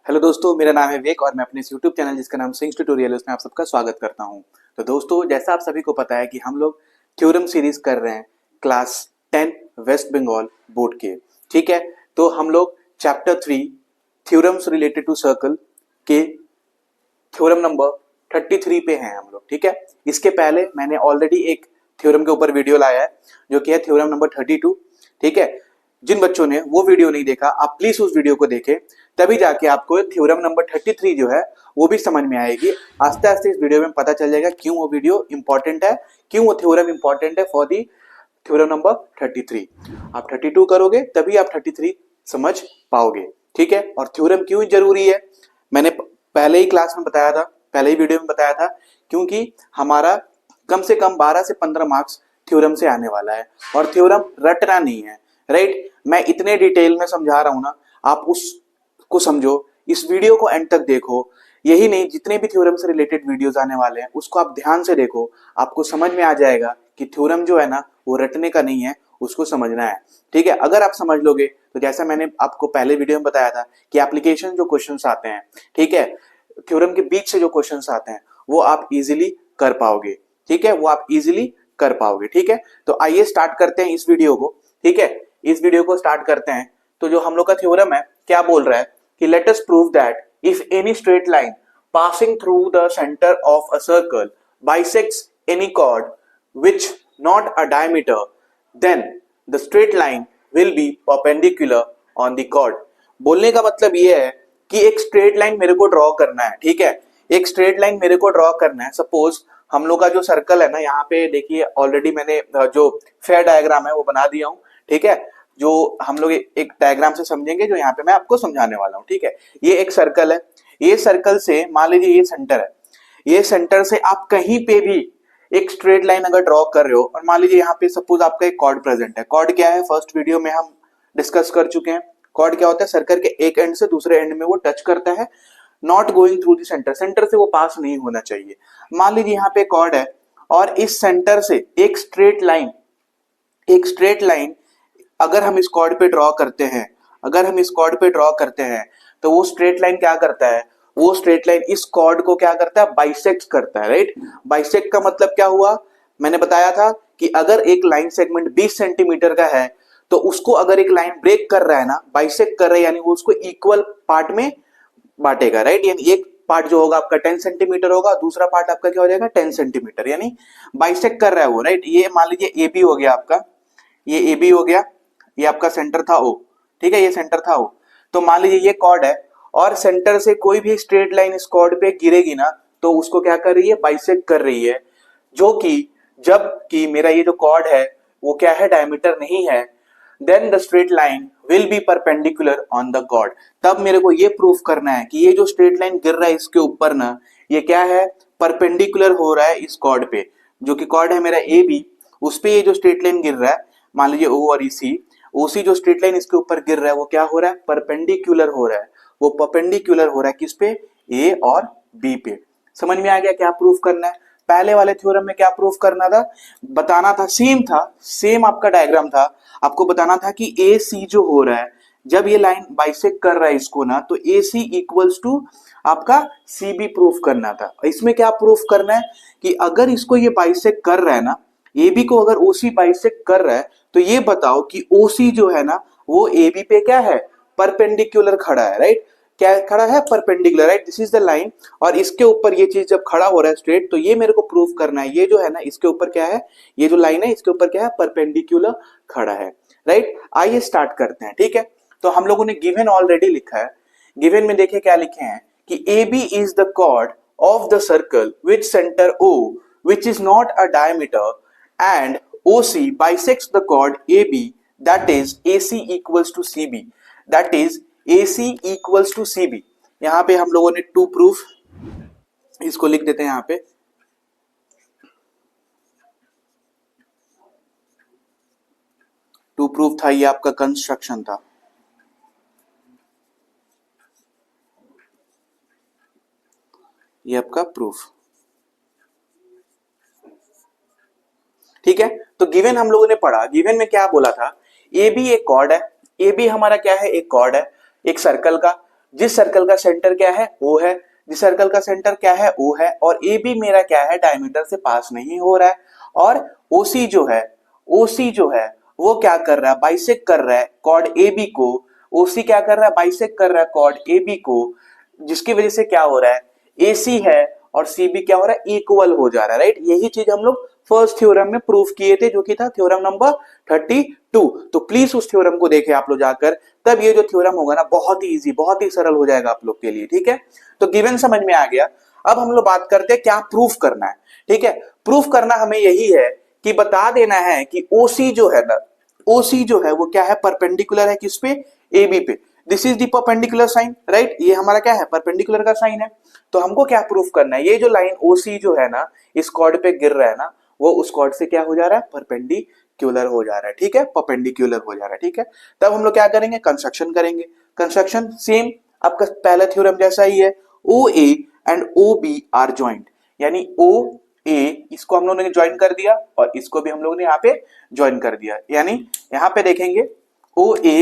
Hello दोस्तों, मेरा नाम है विवेक और मैं अपने इस यूट्यूब चैनल जिसका नाम सिंग्स ट्यूटोरियल है उसमें आप सबका स्वागत करता हूं। तो दोस्तों, जैसा आप सभी को पता है कि हम लोग थ्योरम सीरीज कर रहे हैं क्लास 10 वेस्ट बंगाल बोर्ड के। ठीक है, तो हम लोग chapter 3 theorems related to circle के थ्योरम नंबर 33 पे हैं हम लोग। ठीक है, इसके पहले मैंने ऑलरेडी एक थ्योरम के ऊपर वीडियो लाया है जो कि है थ्योरम नंबर 32। ठीक है, जिन बच्चों ने वो वीडियो नहीं देखा आप प्लीज उस वीडियो को देखें, तभी जाके आपको थ्योरम नंबर 33 जो है वो भी समझ में आएगी। आस्ते आस्ते इस वीडियो में पता चल जाएगा क्यों वो वीडियो इंपॉर्टेंट है, क्यों वो थ्योरम इंपॉर्टेंट है फॉर दी थ्योरम नंबर 33। आप 32 करोगे तभी आप 33 समझ पाओगे। ठीक है, और थ्योरम क्यों जरूरी है मैंने पहले ही क्लास में बताया था, पहले ही वीडियो में बताया था, क्योंकि हमारा कम से कम 12 से 15 मार्क्स थ्योरम से आने वाला है और थ्योरम रटना नहीं है। राइट, मैं इतने डिटेल में समझा रहा हूं ना, आप उसको समझो, इस वीडियो को एंड तक देखो। यही नहीं, जितने भी थ्योरम से रिलेटेड वीडियोस आने वाले हैं उसको आप ध्यान से देखो, आपको समझ में आ जाएगा कि थ्योरम जो है ना वो रटने का नहीं है, उसको समझना है। ठीक है, अगर आप समझ लोगे तो जैसा मैंने आपको पहले वीडियो में बताया था कि एप्लीकेशन जो क्वेश्चंस आते हैं, ठीक है, थ्योरम के बीच से जो क्वेश्चंस आते हैं वो आप इजीली कर पाओगे। ठीक है, वो आप इजीली कर पाओगे। ठीक है, तो आइए स्टार्ट करते हैं इस वीडियो को। ठीक है, इस वीडियो को स्टार्ट करते हैं। तो जो हम लोग का थ्योरम है क्या बोल रहा है कि let us prove that if any straight line passing through the centre of a circle bisects any chord which not a diameter, then the straight line will be perpendicular on the chord। बोलने का मतलब ये है कि एक straight line मेरे को draw करना है। ठीक है, एक स्ट्रेट लाइन मेरे को ड्रॉ करना है। सपोज हम लोग का जो सर्कल है ना, यहाँ पे देखिए ऑलरेडी मैंने जो फेयर डायग्राम है वो बना दिया हूँ। ठीक है, जो हम लोग एक डायग्राम से समझेंगे जो यहाँ पे मैं आपको समझाने वाला हूँ। ठीक है, ये एक सर्कल है, ये सर्कल से मान लीजिए ये सेंटर है, ये सेंटर से आप कहीं पे भी एक स्ट्रेट लाइन अगर ड्रॉ कर रहे हो और मान लीजिए यहाँ पे सपोज आपका एक कॉर्ड प्रेजेंट है। कॉर्ड क्या है, फर्स्ट वीडियो में हम डिस्कस कर चुके हैं। कॉर्ड क्या होता है, सर्कल के एक एंड से दूसरे एंड में वो टच करता है, not going through the centre, centre से वो पास नहीं होना चाहिए। मान लीजिए यहाँ पे कॉर्ड है और इस सेंटर से एक स्ट्रेट लाइन, एक स्ट्रेट लाइन अगर हम इस कॉर्ड पे ड्रॉ करते हैं, अगर हम इस कॉर्ड पे ड्रॉ करते हैं तो वो स्ट्रेट लाइन क्या करता है, वो स्ट्रेट लाइन इस कॉर्ड को क्या करता है, बाइसेक्ट करता है। राइट, बाइसेक्ट का मतलब क्या हुआ, मैंने बताया था कि अगर एक लाइन सेगमेंट 20 सेंटीमीटर का है तो उसको अगर एक लाइन ब्रेक कर रहा है ना, बाइसेक्ट कर रहा है, यानी वो उसको इक्वल पार्ट में बांटेगा। राइट, यानी एक पार्ट जो होगा आपका 10 सेंटीमीटर होगा, दूसरा पार्ट आपका क्या हो जाएगा 10 सेंटीमीटर, यानी बाइसेक्ट कर रहा है वो। राइट, ये मान लीजिए ए बी हो गया आपका, ये ए बी हो गया, ये आपका सेंटर था ओ। ठीक है, ये सेंटर था ओ। तो मान लीजिए ये कॉर्ड है और सेंटर से कोई भी स्ट्रेट लाइन इस कॉर्ड पे गिरेगी ना तो उसको क्या कर रही है, बाइसेक्ट कर रही है। जो कि जब कि मेरा ये जो कॉर्ड है वो क्या है, डायमीटर नहीं है, then the straight line will be perpendicular on the chord. तब मेरे को ये प्रूफ करना है कि ये जो स्ट्रेट लाइन गिर रहा है इसके ऊपर ना, ये क्या है, परपेंडिकुलर हो रहा है इस कॉर्ड पे, जो कि कॉर्ड है मेरा ए बी, उस पे ये जो स्ट्रेट लाइन गिर रहा है, मान लीजिए ओ और सी, ओसी जो स्ट्रेट लाइन इसके ऊपर गिर रहा है वो क्या हो रहा है, परपेंडिकुलर हो रहा है। वो परपेंडिकुलर हो रहा है किस पे, ए और बी पे। समझ में आ गया क्या प्रूफ करना है। पहले वाले थ्योरम में क्या प्रूफ करना था, बताना था, सेम था, सेम आपका डायग्राम था, आपको बताना था कि ए सी जो हो रहा है, जब ये लाइन बाइसेक्ट कर रहा है इसको ना, तो ए सी इक्वल्स टू आपका सी बी प्रूफ करना था। इसमें क्या प्रूफ करना है कि अगर इसको ये बाइसेक्ट कर रहा है ना, ए बी को अगर ओसी बाइसेक्ट कर रहा है तो ये बताओ कि ओसी जो है ना वो ए बी पे क्या है, परपेंडिकुलर खड़ा है। राइट, क्या खड़ा है, perpendicular. Right, this is the line, और इसके ऊपर ये चीज जब खड़ा हो रहा है स्ट्रेट, तो ये मेरे को प्रूफ करना है, ये जो है ना इसके ऊपर क्या है, ये जो लाइन है इसके ऊपर क्या है, परपेंडिकुलर खड़ा है। राइट, आइए स्टार्ट करते हैं। ठीक है, तो हम लोगों ने गिवन ऑलरेडी लिखा है। गिवन में देखिए क्या लिखे हैं कि A B is the chord of the circle which centre O which is not a diameter and OC bisects the chord AB, that is AC equals to CB, that is AC equals to CB। यहां पे हम लोगों ने to proof, इसको लिख देते हैं यहां पे, टू प्रूफ था, ये आपका कंस्ट्रक्शन था। ये आपका प्रूफ। ठीक है, तो गिवन हम लोगों ने पढ़ा, गिवन में क्या बोला था, ए बी एक कॉर्ड है, ए बी हमारा क्या है, एक कॉर्ड है एक सर्कल का, जिस सर्कल का सेंटर क्या है ओ है, जिस सर्कल का सेंटर क्या है ओ है, और ए बी मेरा क्या है डायमीटर से पास नहीं हो रहा है, और ओसी जो है, ओसी जो है वो क्या कर रहा है, बाइसेक्ट कर रहा है कॉर्ड ए बी को, ओसी क्या कर रहा है, बाइसेक्ट कर रहा है कॉर्ड ए बी को, जिसकी वजह से क्या हो रहा है, एसी है और सीबी क्या हो रहा है, इक्वल हो जा रहा है, राइट। यही चीज हम लोग फर्स्ट थ्योरम में प्रूफ किए थे, जो कि था थ्योरम नंबर 32। तो प्लीज उस थ्योरम को देखें आप लोग जाकर, तब ये जो थ्योरम होगा ना बहुत ही इजी, बहुत ही सरल हो जाएगा आप लोग के लिए, ठीक है। तो गिवन समझ में आ गया। अब हम लोग बात करते हैं क्या प्रूफ करना है, ठीक है। प्रूफ करना हमें यही है कि बता देना है कि ओसी जो है ना, ओसी जो है वो क्या है, परपेंडिकुलर है किस पे, ए बी पे। This is the perpendicular sine, right. ये हमारा क्या है, परपेंडिकुलर का साइन है। तो हमको क्या प्रूफ करना है, ये जो लाइन ओसी जो है ना इस कॉर्ड पे गिर रहा है ना, वो उस कॉर्ड से क्या हो जा रहा है, परपेंडिकुलर हो जा रहा है, ठीक है, परपेंडिकुलर हो जा रहा है, ठीक है। तब हम लोग क्या करेंगे, कंस्ट्रक्शन करेंगे। कंस्ट्रक्शन सेम आपका पहला थ्योरम जैसा ही है, O A and O B are joint, यानी ओ ए इसको हम लोगों ने ज्वाइन कर दिया और इसको भी हम लोगों ने यहाँ पे ज्वाइन कर दिया, यानी यहाँ पे देखेंगे O A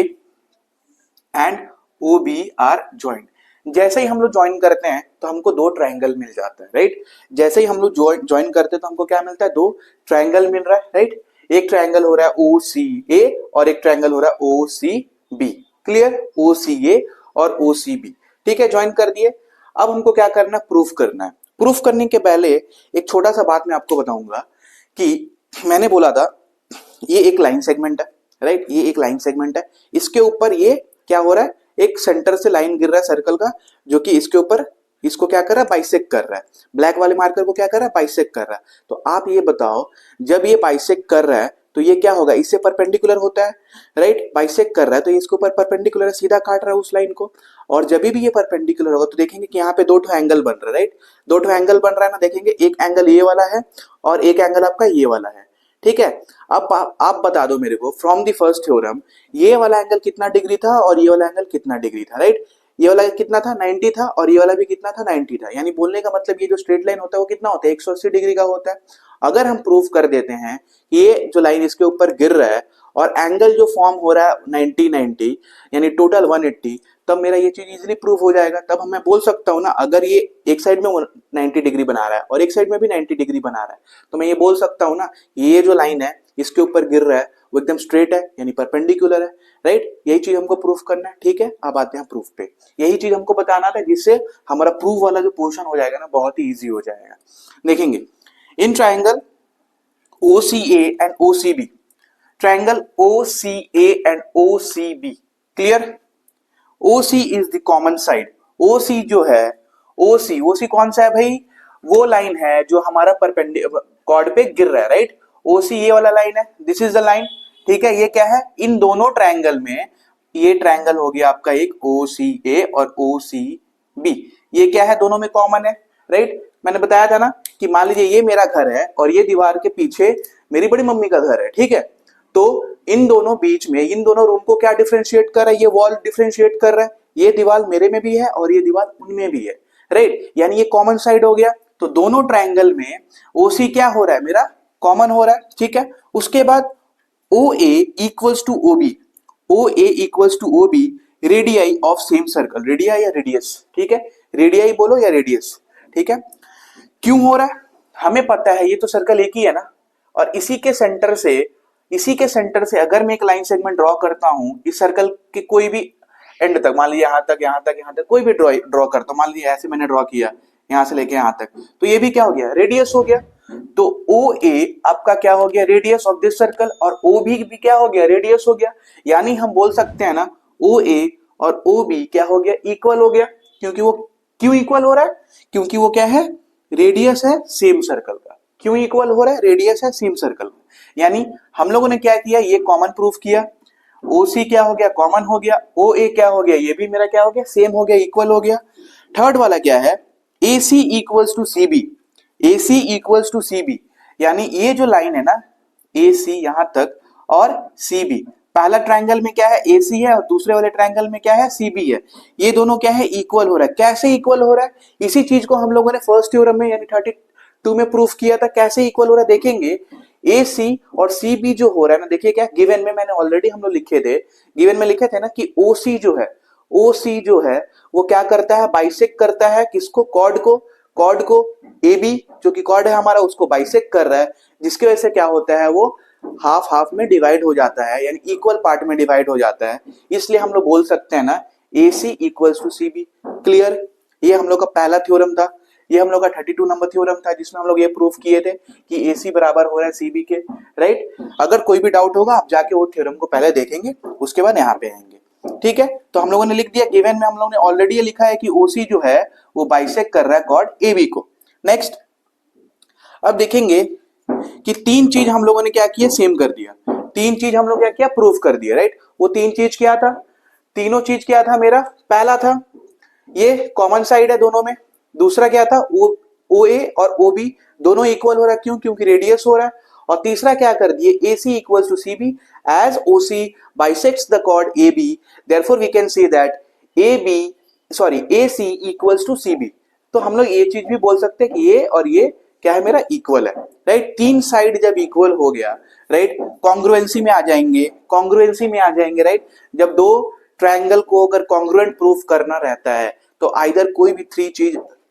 and O B are joint. जैसे ही हम लोग ज्वाइन करते हैं तो हमको दो ट्रायंगल मिल जाता है, राइट। जैसे ही हम लोग ज्वाइन करते हैं तो हमको क्या मिलता है, दो ट्रायंगल मिल रहा है, राइट। एक ट्रायंगल हो रहा है ओ सी ए और एक ट्रायंगल हो रहा है ओ सी बी, क्लियर, ओ सी ए और ओ सी बी, ठीक है, ज्वाइन कर दिए। अब हमको क्या करना है, प्रूफ करना है। प्रूफ करने के पहले एक छोटा सा बात मैं आपको बताऊंगा कि मैंने बोला था ये एक लाइन सेगमेंट है, राइट, ये एक लाइन सेगमेंट है, इसके ऊपर ये क्या हो रहा है, एक सेंटर से लाइन गिर रहा है सर्कल का, जो कि इसके ऊपर इसको क्या कर रहा है, बाइसेक्ट कर रहा है, ब्लैक वाले मार्कर को क्या कर रहा है, बाइसेक्ट कर रहा है। तो आप ये बताओ, जब ये बाइसेक्ट कर रहा है तो ये क्या होगा, इससे परपेंडिकुलर होता है, राइट। बाइसेक्ट कर रहा है तो ये इसके ऊपर परपेंडिकुलर है, सीधा काट रहा है उस लाइन को। और जब भी ये परपेंडिकुलर होगा तो देखेंगे कि यहाँ पे दो ठो एंगल बन रहा है, राइट। दो ठो एंगल बन रहा है ना, देखेंगे एक एंगल ये वाला है और एक एंगल आपका ये वाला है, ठीक है। अब आप बता दो मेरे को फ्रॉम द फर्स्ट थ्योरम, ये वाला एंगल कितना डिग्री था और ये वाला एंगल कितना डिग्री था, राइट। ये वाला कितना था, 90 था, और ये वाला भी कितना था, 90 था। यानी बोलने का मतलब ये जो स्ट्रेट लाइन होता है वो कितना होता है, 180 डिग्री का होता है। अगर हम प्रूफ कर देते हैं ये जो लाइन इसके ऊपर गिर रहा है और एंगल जो फॉर्म हो रहा है 90 यानी टोटल 180, तब मेरा ये चीज इजीली प्रूफ हो जाएगा। तब मैं बोल सकता हूँ ना, अगर ये एक साइड में 90 डिग्री बना रहा है और एक साइड में भी 90 डिग्री बना रहा है, तो मैं ये बोल सकता हूँ ना, ये जो लाइन है इसके ऊपर गिर रहा है वो एकदम स्ट्रेट है, यानी परपेंडिकुलर है, राइट। यही चीज हमको प्रूफ करना है, ठीक है। अब आते हैं प्रूफ पे। यही चीज हमको बताना था, जिससे हमारा प्रूफ वाला जो पोर्शन हो जाएगा ना बहुत ही इजी हो जाएगा। देखेंगे in triangle OCA and OCB, triangle OCA and OCB, clear। OC is the common side। OC जो है, OC कौन सा है भाई, वो लाइन है जो हमारा परपेंडिकुलर कॉर्ड पे गिर रहा है, राइट। OC ये वाला लाइन है, दिस इज द लाइन, ठीक है। ये क्या है, इन दोनों ट्रायंगल में, ये ट्रायंगल हो गया आपका एक OCA और OCB, ये क्या है, दोनों में कॉमन है, राइट। मैंने बताया था ना कि मान लीजिए ये मेरा घर है और ये दीवार के पीछे मेरी बड़ी मम्मी का घर है, ठीक है। तो इन दोनों बीच में, इन दोनों रूम को क्या डिफरेंशिएट कर रहा है, ये वॉल डिफरेंशिएट कर रहा है। ये दीवार मेरे में भी है और ये दीवार उनमें भी है, राइट। यानी ये कॉमन साइड हो गया। तो दोनों ट्रायंगल में OC क्या हो रहा है, मेरा कॉमन हो रहा है, ठीक है। उसके बाद OA equals to OB, OA equals to OB radii of same circle, radii या रेडियस, ठीक है, रेडियाई बोलो या रेडियस, ठीक है। क्यों हो रहा है, हमें पता है ये तो सर्कल एक ही है ना, और इसी के सेंटर से अगर मैं एक लाइन सेगमेंट ड्रॉ करता हूं इस सर्कल के कोई भी एंड तक, मान लीजिए यहाँ तक, यहाँ तक, यहाँ तक, कोई भी ड्रॉ करता हूं, मान लीजिए ऐसे मैंने ड्रॉ किया यहाँ से लेके यहाँ तक, तो ये भी क्या हो गया, रेडियस हो गया। तो OA आपका क्या हो गया, रेडियस ऑफ दिस सर्कल, और OB भी क्या हो गया, रेडियस हो गया। यानी हम बोल सकते हैं ना OA और OB क्या हो गया, इक्वल हो गया। क्योंकि वो क्यों इक्वल हो रहा है, क्योंकि वो क्या है, रेडियस है सेम सर्कल का। क्यों इक्वल हो रहा है, रेडियस है सेम सर्कल का। यानी हम लोगों ने क्या किया, ये कॉमन प्रूफ किया, OC क्या हो गया, कॉमन हो गया, OA क्या हो गया, ये भी मेरा क्या हो गया, सेम हो गया, इक्वल हो गया। थर्ड वाला क्या है, AC equals to CB, AC equals to CB, यानी ये जो लाइन है ना AC यहां तक और CB, पहला ट्रायंगल में क्या है, AC है और दूसरे वाले ट्रायंगल में क्या है, CB है। ये दोनों क्या है, इक्वल हो रहा है। कैसे इक्वल हो रहा है, इसी चीज को हम लोगों ने फर्स्ट थ्योरम में यानी 32 में प्रूफ किया था। कैसे इक्वल हो रहा है देखेंगे, AC और CB जो हो रहा है ना, देखिए क्या गिवन में मैंने ऑलरेडी हम लोग लिखे थे, गिवन में लिखे थे ना कि OC जो है OC जो है वो क्या करता है, बाइसेक्ट करता है किसको, कॉर्ड को AB जो कि कॉर्ड है हमारा उसको बाइसेक्ट कर रहा है, जिसकी वजह से क्या होता है वो हाफ हाफ में डिवाइड हो जाता है, यानी इक्वल पार्ट में डिवाइड हो जाता है। इसलिए हम लोग बोल सकते हैं ना AC equals to CB। Clear? ये हम लोग का पहला थ्योरम था, ये हम लोग का 32 नंबर थ्योरम था जिसमें हम लोग ये प्रूफ किए थे कि AC बराबर हो रहा है CB के, राइट। अगर कोई भी डाउट होगा आप जाके वो थ्योरम को पहले देखेंगे, उसके बाद यहाँ पे आएंगे, ठीक है। तो हम लोगों ने लिख दिया, गिवन में हम लोगों ने ऑलरेडी ये लिखा है कि OC जो है वो बाइसेक्ट कर रहा है कॉर्ड AB को। नेक्स्ट, अब देखेंगे कि तीन चीज हम लोगों ने क्या किया, सेम कर दिया। तीन चीज हम लोग क्या किया, प्रूफ कर दिया, राइट। वो तीन चीज क्या था, तीनों चीज क्या था, मेरा पहला था ये कॉमन साइड है दोनों में। दूसरा क्या था, OA और OB दोनों इक्वल हो रहा है, क्यों, क्योंकि रेडियस हो रहा है। और तीसरा क्या कर दिए, AC equals to CB as OC bisects the chord AB, therefore we can say that AC equals to CB। तो हम लोग ये चीज भी बोल सकते हैं कि ये और ये क्या है, मेरा इक्वल है, राइट। तीन साइड जब इक्वल हो गया, राइट, कॉन्ग्रुएंसी में आ जाएंगे, राइट। जब दो ट्रायंगल को अगर कॉन्ग्रुएंट प्रूफ करना रहता है तो आइदर कोई भी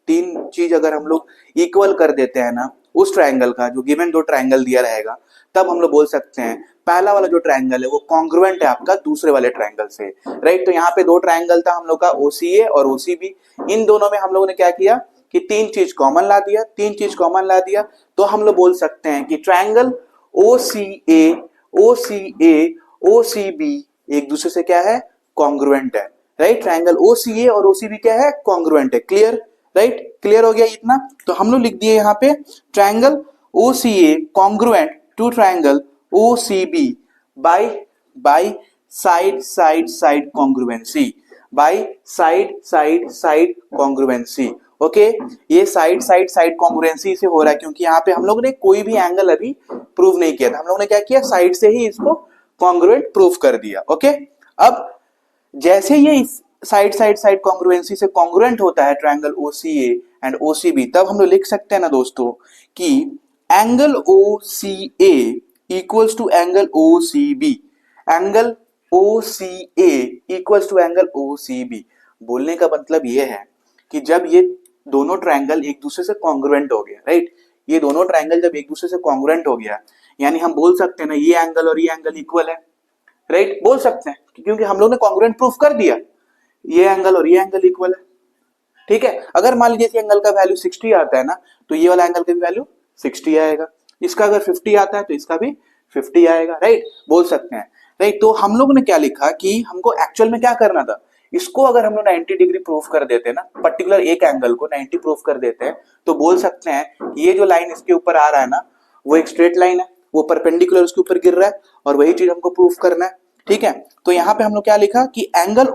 तीन चीज अगर हम लोग इक्वल कर देते हैं ना उस ट्रायंगल का, जो गिवन दो ट्रायंगल दिया रहेगा, तब हम लोग बोल सकते हैं पहला वाला जो ट्रायंगल है वो कॉन्ग्रुएंट है आपका दूसरे वाले ट्रायंगल से, राइट। तो यहाँ पे दो ट्रायंगल था हम लोग का, OCA और OCB। इन दोनों में हम लोगों ने क्या किया कि तीन चीज कॉमन ला दिया, तो हम लोग बोल सकते हैं कि ट्रायंगल OCB एक दूसरे से क्या है, कॉन्ग्रुएंट है, राइट। ट्रायंगल OCA और OCB क्या है, कॉन्ग्रुएंट है। क्लियर, राइट, क्लियर हो गया इतना। तो हम लोग लिख दिए यहाँ पे triangle OCA congruent to triangle OCB by side congruency, okay. ये साइड कॉन्ग्रुएंसी से हो रहा है क्योंकि यहाँ पे हम लोग ने कोई भी एंगल अभी प्रूव नहीं किया था, हम लोग ने क्या किया, साइड से ही इसको कॉन्ग्रुएंट प्रूफ कर दिया, ओके। अब जैसे ये इस साइड कॉन्ग्रुएंसी से कॉन्ग्रुएंट होता है ट्रायंगल OCA एंड OCB, तब हम लोग लिख सकते हैं ना दोस्तों कि angle OCA equals to angle OCB, angle OCA equals to angle OCB। बोलने का मतलब ये है कि जब ये दोनों ट्रायंगल एक दूसरे से कॉन्ग्रुएंट हो गया, राइट, ये दोनों ट्रायंगल जब एक दूसरे से कॉन्ग्रुएंट हो गया, यानी हम बोल सकते हैं ना ये एंगल और ये एंगल इक्वल है, राइट, बोल सकते हैं क्योंकि हम लोग ने कॉन्ग्रुएंट प्रूफ कर दिया, ये एंगल और ये एंगल इक्वल है, ठीक है। अगर मान लीजिए इस एंगल का वैल्यू 60 आता है ना, तो ये वाला एंगल का भी वैल्यू 60 आएगा, इसका अगर 50 आता है तो इसका भी 50 आएगा, राइट, बोल सकते हैं, राइट। तो हम लोग ने क्या लिखा कि हमको एक्चुअल में क्या करना था, इसको अगर हम लोग 90 डिग्री प्रूफ कर देते हैं ना, पर्टिकुलर एक एंगल को 90 प्रूफ कर देते हैं, तो बोल सकते हैं कि ये जो लाइन इसके ऊपर आ रहा है ना वो एक स्ट्रेट लाइन है, वो परपेंडिकुलर उसके ऊपर गिर रहा है, और वही चीज हमको प्रूफ करना है, ठीक है। तो यहाँ पे हम लोग क्या लिखा कि एंगल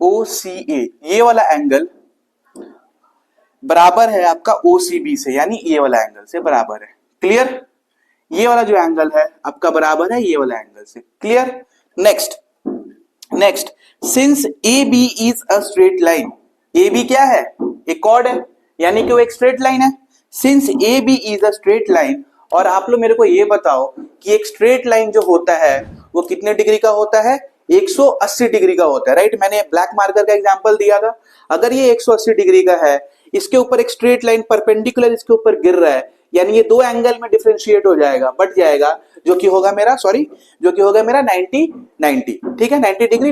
OCA ये वाला एंगल बराबर है आपका OCB से, यानी ये वाला एंगल से बराबर है। क्लियर, ये वाला जो एंगल है आपका बराबर है ये वाला एंगल से। Clear. Next, since AB is a straight line, AB क्या है, एक कॉर्ड है, यानी कि वो एक स्ट्रेट लाइन है। Since AB is a straight line, और आप लोग मेरे को ये बताओ कि एक स्ट्रेट लाइन जो होता है वो कितने डिग्री का होता है, 180 डिग्री का होता है, राइट। मैंने ब्लैक मार्कर का एग्जांपल दिया था, अगर ये 180 डिग्री का है, इसके ऊपर एक स्ट्रेट लाइन परपेंडिकुलर इसके ऊपर गिर रहा है, यानी ये दो एंगल में डिफरेंशिएट हो जाएगा, बढ़ जाएगा, जो कि होगा मेरा 90, ठीक है, 90 डिग्री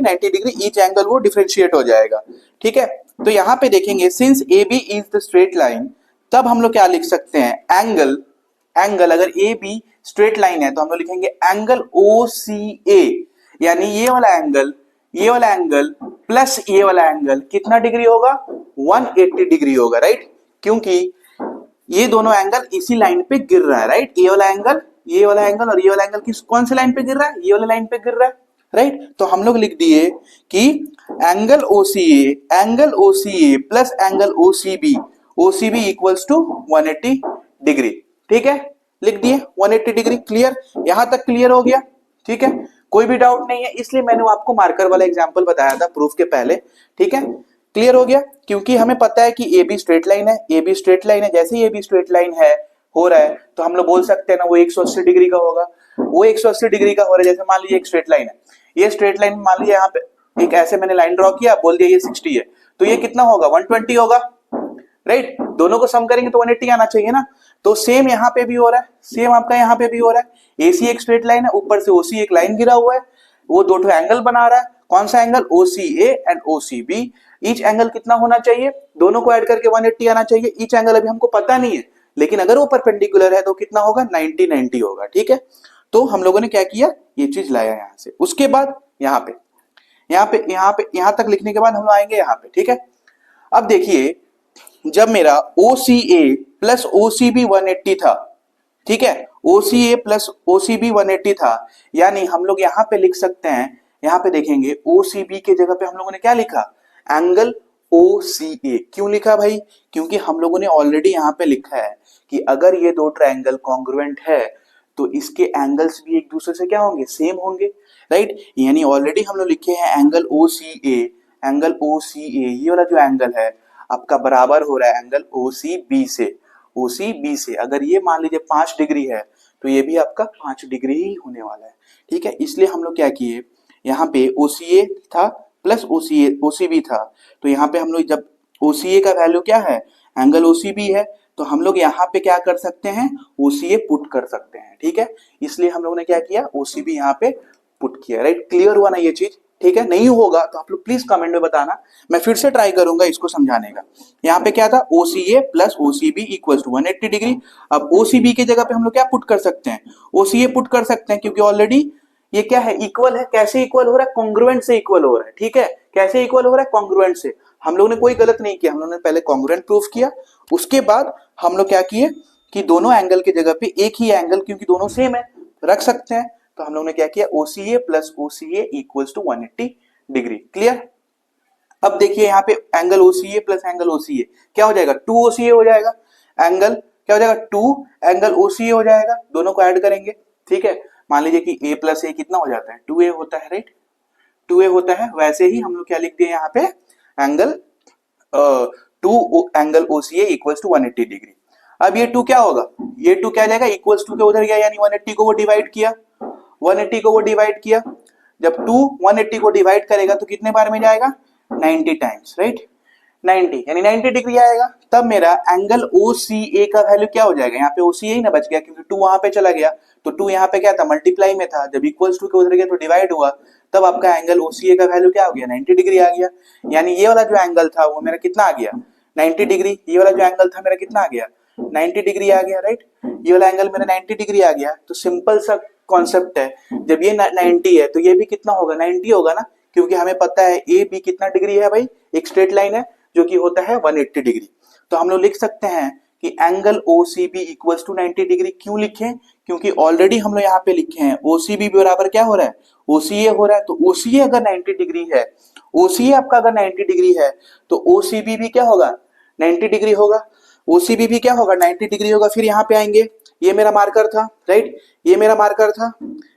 ईच एंगल वो डिफरेंशिएट हो जाएगा, ठीक है। तो यहाँ पे देखेंगे since AB is the straight line, तब हम लोग क्या लिख सकते हैं, एंगल अगर AB स्ट्रेट लाइन है तो हम लोग लिखेंगे एंगल OCA, यानी ये वाला एंगल प्लस ये वाला एंगल कितना डिग्री होगा, 180 डिग्री होगा, राइट, क्योंकि ये दोनों एंगल इसी लाइन पे गिर रहा है, राइट। ये वाला एंगल और ये वाला एंगल किस कौन से लाइन पे गिर रहा है, ये वाला लाइन पे गिर रहा है, राइट। तो हम लोग लिख दिए कि angle OCA plus angle OCB equals to 180 degree, ठीक है, लिख दिए 180 डिग्री। क्लियर, यहां तक क्लियर हो गया, ठीक है, कोई भी डाउट नहीं है, इसलिए मैंने आपको मार्कर वाला एग्जांपल बताया था प्रूफ के पहले, ठीक है, क्लियर हो गया। क्योंकि हमें पता है कि AB स्ट्रेट लाइन है, जैसे ही AB स्ट्रेट लाइन है हो रहा है तो हम लोग बोल सकते हैं ना वो 180 डिग्री का होगा, वो 180 डिग्री का हो रहा है। जैसे मान लीजिए एक स्ट्रेट लाइन है, ये स्ट्रेट लाइन मान लीजिए यहाँ पे एक ऐसे मैंने लाइन ड्रॉ किया, बोल दिया ये 60 है, तो ये कितना होगा 120 होगा, राइट। दोनों को सम करेंगे तो 180 आना चाहिए ना। तो सेम यहाँ पे भी हो रहा है, सेम आपका यहाँ पे भी हो रहा है। AC एक स्ट्रेट लाइन है, ऊपर से OC एक लाइन गिरा हुआ है, वो दो ठो एंगल बना रहा है। कौन सा angle? OCA and OCB। Each angle कितना होना चाहिए? दोनों को ऐड करके 180 आना चाहिए। ईच एंगल अभी हमको पता नहीं है, लेकिन अगर वो परपेंडिकुलर है तो कितना होगा? 90 होगा, ठीक है। तो हम लोगों ने क्या किया, ये चीज लाया यहां से। उसके बाद यहां तक लिखने के बाद हम लोग आएंगे यहाँ पे, ठीक है। अब देखिए, जब मेरा OCA प्लस OCB 180 था, ठीक है, OCA प्लस OCB 180 था, यानी हम लोग यहाँ पे लिख सकते हैं, यहाँ पे देखेंगे OCB के जगह पे हम लोगों ने क्या लिखा? Angle OCA। क्यों लिखा भाई? क्योंकि हम लोगों ने ऑलरेडी यहाँ पे लिखा है कि अगर ये दो ट्रायंगल कॉन्ग्रुएंट है तो इसके एंगल्स भी एक दूसरे से क्या होंगे? सेम होंगे, राइट। यानी ऑलरेडी हम लोग लिखे हैं एंगल OCA, ये वाला जो एंगल है आपका बराबर हो रहा है एंगल OCB से। अगर ये मान लीजिए 5 डिग्री है तो ये भी आपका 5 डिग्री ही होने वाला है, ठीक है। इसलिए हम लोग क्या किए, यहाँ पे OCA था प्लस OCB था, तो यहाँ पे हम लोग जब OCA का वैल्यू क्या है? एंगल OCB है, तो हम लोग यहाँ पे क्या कर सकते हैं? OCA पुट कर सकते हैं, ठीक है। इसलिए हम लोगों ने क्या किया? OCB यहाँ पे पुट किया, राइट। क्लियर हुआ ना ये चीज? ठीक है। नहीं होगा तो आप लोग प्लीज कमेंट में बताना, मैं फिर से ट्राई करूंगा इसको समझाने का। यहाँ पे क्या था? OCA plus OCB equal to 180 degree. अब OCB की जगह पे हम लोग क्या पुट कर सकते हैं? OCA पुट कर सकते हैं, क्योंकि ऑलरेडी ये क्या है? इक्वल है। कैसे इक्वल हो रहा है? कॉन्ग्रुएंट से इक्वल हो रहा है, ठीक है। कैसे इक्वल हो रहा है? कॉन्ग्रुएंट से। हम लोग ने कोई गलत नहीं किया, हम लोग ने पहले कॉन्ग्रुएंट प्रूफ किया, उसके बाद हम लोग क्या किए कि दोनों एंगल की जगह पे एक ही एंगल, क्योंकि दोनों सेम है, रख सकते हैं। तो हम लोग ने क्या किया? OCA plus OCA equals to 180 degree. Clear? अब देखिए यहाँ पे angle OCA plus angle OCA क्या हो जाएगा? 2OCA हो जाएगा। एंगल क्या हो जाएगा? 2 एंगल OCA हो जाएगा। दोनों को ऐड करेंगे, ठीक है। मान लीजिए कि A प्लस A कितना हो जाता है? 2A होता है, राइट। 2A होता है। वैसे ही हम लोग क्या लिख दिए यहाँ पे? Angle 2 angle OCA equals to 180 degree. अब ये 2 क्या होगा? ये 2 क्या जाएगा? इक्वल्स टू के उधर गया, यानी 180 को वो डिवाइड किया, 180 को वो डिवाइड किया। जब 2 180 को डिवाइड करेगा तो कितने बार में जाएगा? 90 टाइम्स, राइट। 90 यानी 90 डिग्री आएगा। तब मेरा एंगल OCA का वैल्यू क्या हो जाएगा? यहाँ पे OCA ही ना बच गया, क्योंकि 2 वहां पे चला गया, तो 2 यहाँ पे क्या था? मल्टीप्लाई में था। जब इक्वल्स टू के उधर गया तो डिवाइड हुआ, तब आपका एंगल OCA का वैल्यू क्या हो गया? 90 डिग्री आ गया। यानी ये वाला जो एंगल था वो मेरा कितना आ गया? 90 डिग्री। ये वाला जो एंगल था मेरा कितना आ गया? 90 डिग्री आ गया, राइट। ये वाला एंगल मेरा 90 डिग्री आ गया। तो सिंपल सा कॉन्सेप्ट है, जब ये 90 है तो ये भी कितना होगा? 90 होगा ना, क्योंकि हमें पता है AB कितना डिग्री है भाई? एक स्ट्रेट लाइन है जो कि होता है 180 डिग्री। तो हम लोग लिख सकते हैं कि angle OCB equals to 90 degree. क्यों लिखें? क्योंकि ऑलरेडी हम लोग यहाँ पे लिखे हैं OCB बराबर क्या हो रहा है? OCA हो रहा है। तो OCA अगर 90 डिग्री है, OCA आपका अगर 90 डिग्री है, तो OCB भी क्या होगा? 90 डिग्री होगा। OCB भी क्या होगा? 90 डिग्री होगा। फिर यहाँ पे आएंगे, ये मेरा मार्कर था, राइट। ये मेरा मार्कर था,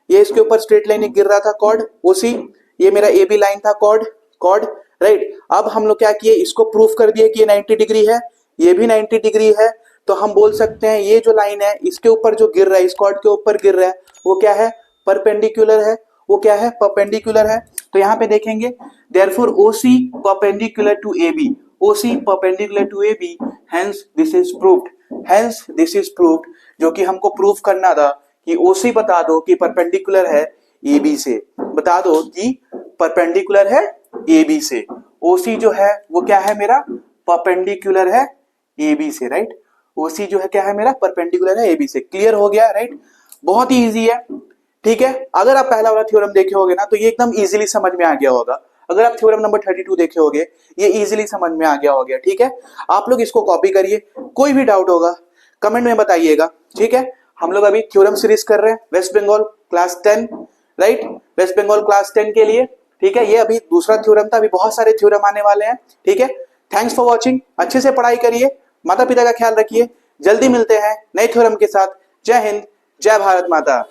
ये इसके ऊपर स्ट्रेट लाइन गिर रहा था, कॉर्ड OC। ये मेरा AB लाइन था, कॉर्ड, राइट। अब हम लोग क्या किए? इसको प्रूफ कर दिए कि ये 90 डिग्री है, ये भी 90 डिग्री है। तो हम बोल सकते हैं ये जो लाइन है इसके ऊपर जो गिर रहा है, इस कॉर्ड के ऊपर गिर रहा है, वो क्या है? परपेंडिकुलर है। वो क्या है? परपेंडिकुलर है। तो यहाँ पे देखेंगे, therefore OC perpendicular to AB, OC perpendicular to AB, hence this is proved. जो कि हमको प्रूफ करना था कि OC बता दो कि परपेंडिकुलर है AB से, बता दो कि परपेंडिकुलर है AB से। OC जो है वो क्या है मेरा? परपेंडिकुलर है AB से, राइट। OC जो है क्या है मेरा? परपेंडिकुलर है AB से। क्लियर हो गया, राइट। बहुत ही इजी है, ठीक है। अगर आप पहला वाला थ्योरम देखे होगे ना तो ये एकदम इजीली समझ में आ गया होगा। अगर आप थ्योरम नंबर 32 देखे होगे, ये इजीली समझ में आ गया होगा, ठीक है। आप लोग इसको कॉपी करिए, कोई भी डाउट होगा कमेंट में बताइएगा, ठीक है। हम लोग अभी थ्योरम सीरीज कर रहे हैं West Bengal class 10, right. West Bengal class 10 के लिए, ठीक है। ये अभी दूसरा थ्योरम था, अभी बहुत सारे थ्योरम आने वाले हैं, ठीक है। Thanks for watching. अच्छे से पढ़ाई करिए, माता पिता का ख्याल रखिए। जल्दी मिलते हैं नए थ्योरम के साथ। जय हिंद, जय भारत माता।